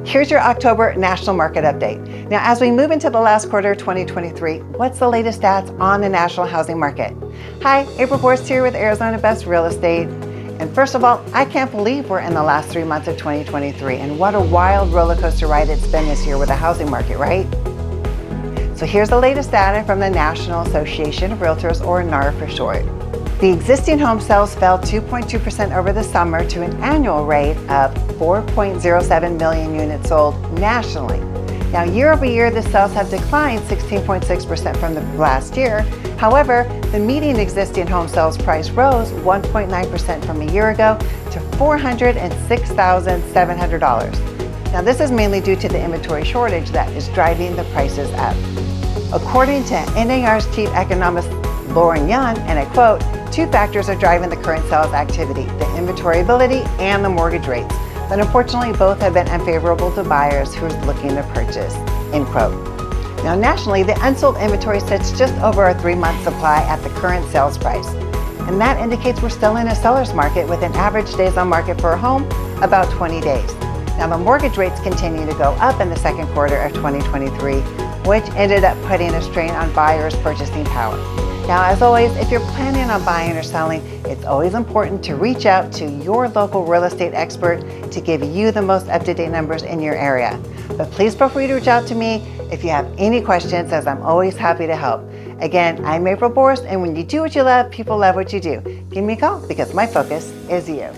Here's your October national market update. Now, as we move into the last quarter of 2023, what's the latest stats on the national housing market? Hi, April Borst here with Arizona Best Real Estate. And first of all, I can't believe we're in the last 3 months of 2023, and what a wild roller coaster ride it's been this year with the housing market, right? So here's the latest data from the National Association of Realtors, or NAR for short. The existing home sales fell 2.2% over the summer to an annual rate of 4.07 million units sold nationally. Now, year over year, the sales have declined 16.6% from the last year. However, the median existing home sales price rose 1.9% from a year ago to $406,700. Now, this is mainly due to the inventory shortage that is driving the prices up. According to NAR's chief economist, Lauren Young, and I quote, "Two factors are driving the current sales activity, the inventory ability and the mortgage rates. But unfortunately, both have been unfavorable to buyers who are looking to purchase," end quote. Now, nationally, the unsold inventory sits just over a 3-month supply at the current sales price. And that indicates we're still in a seller's market with an average days on market for a home about 20 days. Now, the mortgage rates continue to go up in the second quarter of 2023, which ended up putting a strain on buyers' purchasing power. Now, as always, if you're planning on buying or selling, it's always important to reach out to your local real estate expert to give you the most up-to-date numbers in your area. But please feel free to reach out to me if you have any questions, as I'm always happy to help. Again, I'm April Borst, and when you do what you love, people love what you do. Give me a call because my focus is you.